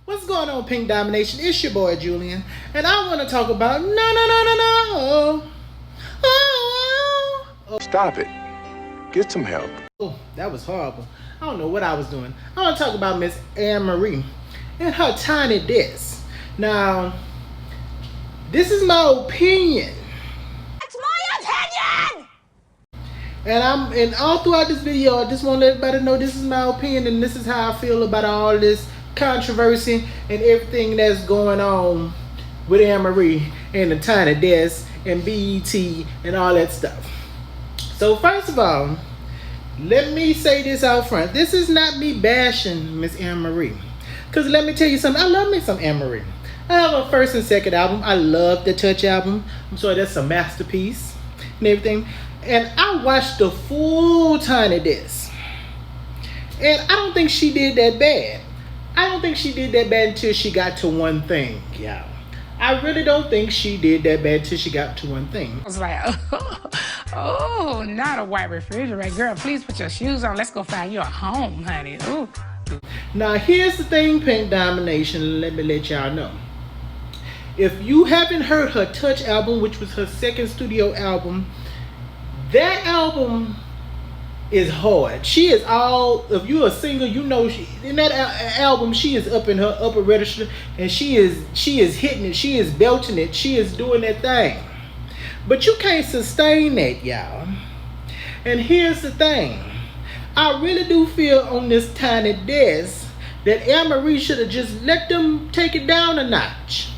What's going on, Pink Domination? It's your boy Julian, and I want to talk about no. Stop it. Get some help. Oh, that was horrible. I don't know what I was doing. I want to talk about Miss Amerie and her tiny desk. Now, this is my opinion. It's my opinion! And all throughout this video, I just want to let everybody know this is my opinion and this is how I feel about all this controversy and everything that's going on with Amerie and the tiny desk and BET and all that stuff. So first of all, let me say this out front. This is not me bashing Miss Amerie. Because let me tell you something. I love me some Amerie. I have a first and second album. I love the Touch album. I'm sorry, that's a masterpiece and everything. And I watched the full Tiny Desk. And I don't think she did that bad. I don't think she did that bad until she got to one thing, y'all. I really don't think she did that bad until she got to one thing. I was like, oh, not a white refrigerator. Girl, please put your shoes on. Let's go find you a home, honey. Ooh. Now, here's the thing, Pink Domination. Let me let y'all know. If you haven't heard her Touch album, which was her second studio album, that album is hard. She is all, if you're a singer, you know in that album she is up in her upper register and she is hitting it, she is belting it, she is doing that thing. But you can't sustain that, y'all. And here's the thing. I really do feel on this Tiny Desk that Amerie should have just let them take it down a notch.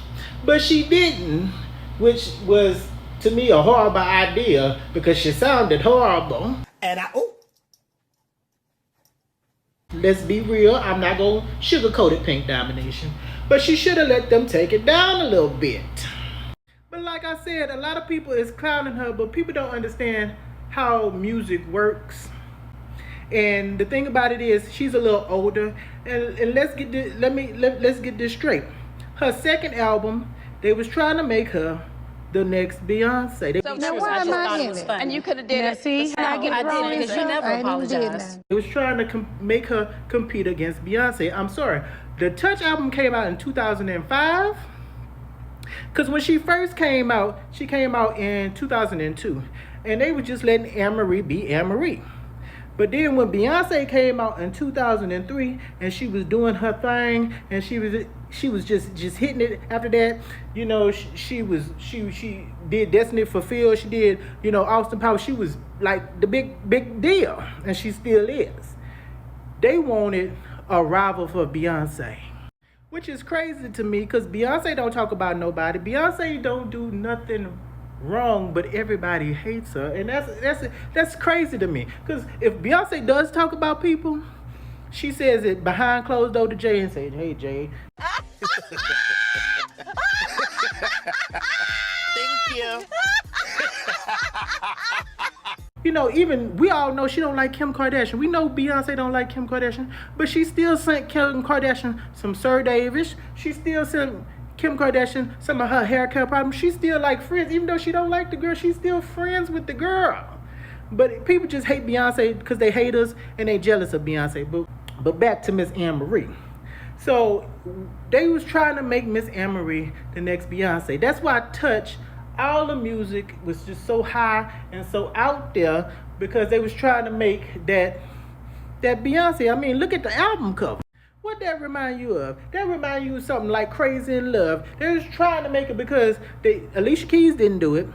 But she didn't, which was to me a horrible idea because she sounded horrible. And let's be real, I'm not going to sugarcoat it, Pink Domination. But she should have let them take it down a little bit. But like I said, a lot of people is clowning her, but people don't understand how music works. And the thing about it is, she's a little older. And let's get this, let's get this straight. Her second album, they was trying to make her the next Beyonce. So now why am I in it? And you could have did it. See, I get wrong because you never apologized. They was trying to make her compete against Beyonce. I'm sorry. The Touch album came out in 2005. Because when she first came out, she came out in 2002. And they were just letting Amerie be Amerie. But then when Beyonce came out in 2003 and she was doing her thing and she was just hitting it after that, you know, she did Destiny Fulfilled, she did, you know, Austin Powers, she was like the big deal, and she still is. They wanted a rival for Beyonce, which is crazy to me because Beyonce don't talk about nobody. Beyonce don't do nothing wrong, but everybody hates her, and that's crazy to me. Because if Beyonce does talk about people, she says it behind closed door to Jay and say, "Hey Jay." Thank you. You know, even we all know she don't like Kim Kardashian. We know Beyonce don't like Kim Kardashian, but she still sent Kim Kardashian some Sir Davis. She still sent Kim Kardashian some of her haircut problems. She's still like friends, even though she don't like the girl. She's still friends with the girl. But people just hate Beyonce because they hate us and they jealous of Beyonce. But back to Miss Amerie. So they was trying to make Miss Amerie the next Beyonce. That's why Touch, all the music was just so high and so out there because they was trying to make that Beyonce. I mean, look at the album cover. What that remind you of? That remind you of something like Crazy in Love. They was trying to make it because Alicia Keys didn't do it.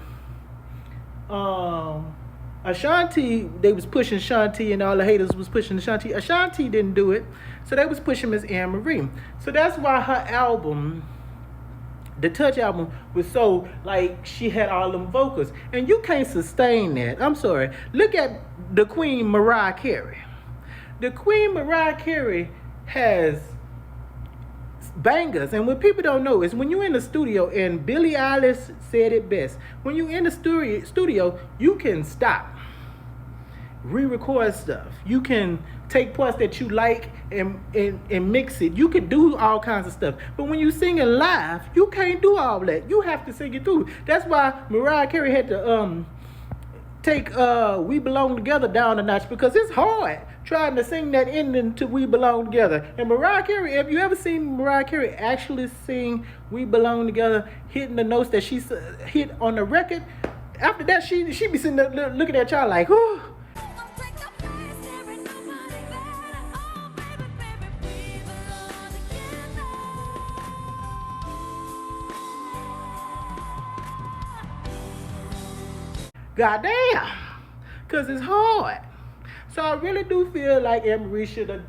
Ashanti, they was pushing Shanti and all the haters was pushing Ashanti. Ashanti didn't do it, so they was pushing Miss Amerie. So that's why her album, the Touch album, was so, like, she had all them vocals. And you can't sustain that. I'm sorry. Look at the Queen Mariah Carey. The Queen Mariah Carey has bangers, and what people don't know is when you're in the studio, and Billie Eilish said it best, when you're in the studio, you can stop, re-record stuff, you can take parts that you like and mix it, you can do all kinds of stuff. But when you sing it live, you can't do all that. You have to sing it through. That's why Mariah Carey had to take We Belong Together down a notch, because it's hard trying to sing that ending to We Belong Together. And Mariah Carey, have you ever seen Mariah Carey actually sing We Belong Together, hitting the notes that she hit on the record? After that, she be sitting there looking at y'all like, whoo. Goddamn, because it's hard. So I really do feel like Amerie should have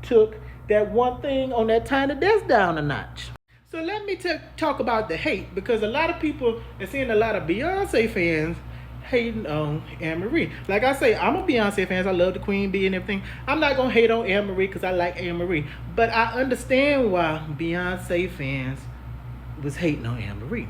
took that one thing on that Tiny Desk down a notch. So let me talk about the hate, because a lot of people are seeing a lot of Beyonce fans hating on Amerie. Like I say, I'm a Beyonce fan. I love the Queen Bee and everything. I'm not going to hate on Amerie because I like Amerie. But I understand why Beyonce fans was hating on Amerie.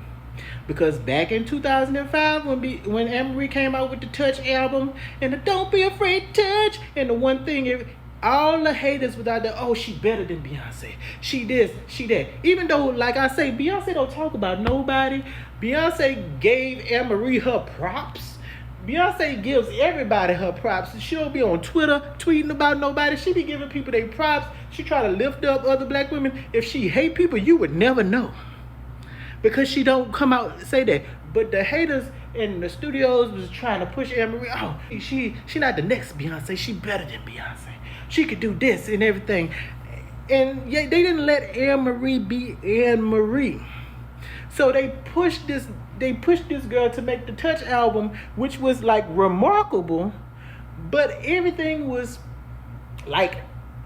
Because back in 2005, when Amerie came out with the Touch album and the Don't Be Afraid Touch, and the one thing, all the haters was out there, oh, she better than Beyonce. She this, she that. Even though, like I say, Beyonce don't talk about nobody. Beyonce gave Amerie her props. Beyonce gives everybody her props. She don't be on Twitter tweeting about nobody. She be giving people their props. She try to lift up other black women. If she hate people, you would never know, because she don't come out and say that. But the haters in the studios was trying to push Amerie. Oh, she not the next Beyonce. She better than Beyonce. She could do this and everything. And yeah, they didn't let Amerie be Amerie. So they pushed this girl to make the Touch album, which was like remarkable, but everything was like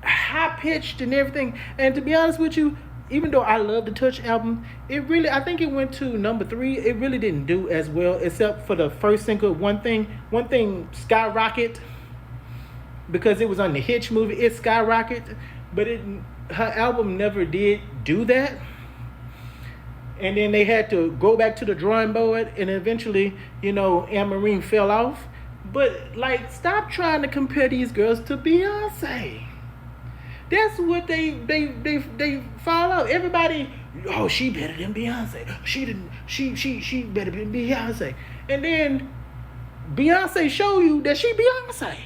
high pitched and everything. And to be honest with you, even though I love the Touch album, I think it went to number 3. It really didn't do as well, except for the first single, One Thing Skyrocket, because it was on the Hitch movie. It skyrocketed, but her album never did do that. And then they had to go back to the drawing board, and eventually, Amerie fell off. But like, stop trying to compare these girls to Beyonce. That's what they fall out. Everybody, oh, she better than Beyonce. She better than Beyonce. And then Beyonce show you that she Beyonce.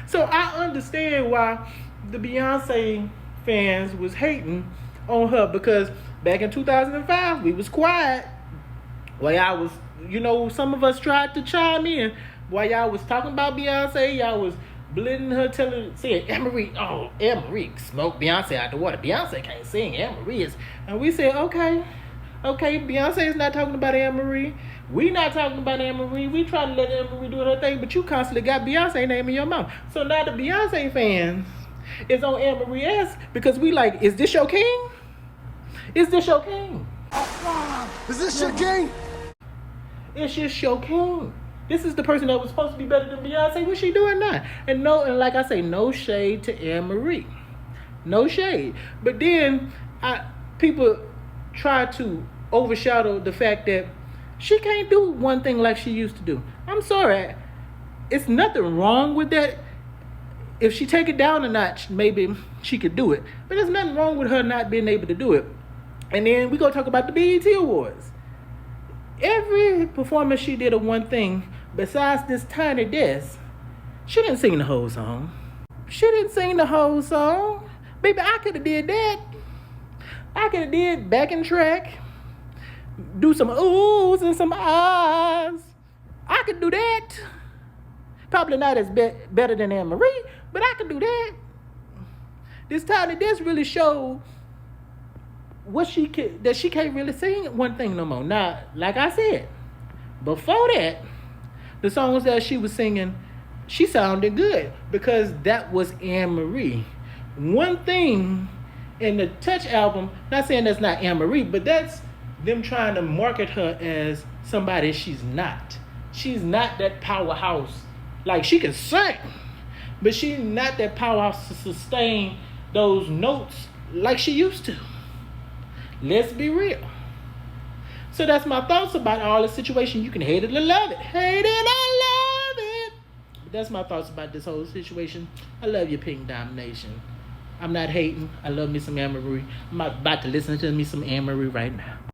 So I understand why the Beyonce fans was hating on her, because back in 2005 we was quiet while y'all was, some of us tried to chime in while y'all was talking about Beyonce. Y'all was blending her, saying Amerie smoked Beyonce out the water. Beyonce can't sing. Amerie is. And we said, okay, Beyonce is not talking about Amerie. We not talking about Amerie. We trying to let Amerie do her thing, but you constantly got Beyonce name in your mouth. So now the Beyonce fans is on Amerie because we like, is this your king? Is this your king? Is this your king? It's just your king. This is the person that was supposed to be better than Beyonce. What's she doing now? And like I say, no shade to Amerie. No shade. But then people try to overshadow the fact that she can't do one thing like she used to do. I'm sorry. It's nothing wrong with that. If she take it down a notch, maybe she could do it. But there's nothing wrong with her not being able to do it. And then we gonna talk about the BET Awards. Every performance she did of one thing, besides this Tiny Desk, she didn't sing the whole song. Baby, I could have did that. I could have did backing track, do some oohs and some ahs. I could do that. Probably not as better than Amerie, but I could do that. This Tiny Desk really showed that she can't really sing one thing no more. Now, like I said, before that, the songs that she was singing, she sounded good because that was Amerie. One Thing in the Touch album, not saying that's not Amerie, but that's them trying to market her as somebody she's not. She's not that powerhouse. Like, she can sing, but she's not that powerhouse to sustain those notes like she used to. Let's be real. So that's my thoughts about all the situation. You can hate it or love it. Hate it or love it. But that's my thoughts about this whole situation. I love you, Pink Domination. I'm not hating. I love me some Amerie. I'm about to listen to me some Amerie right now.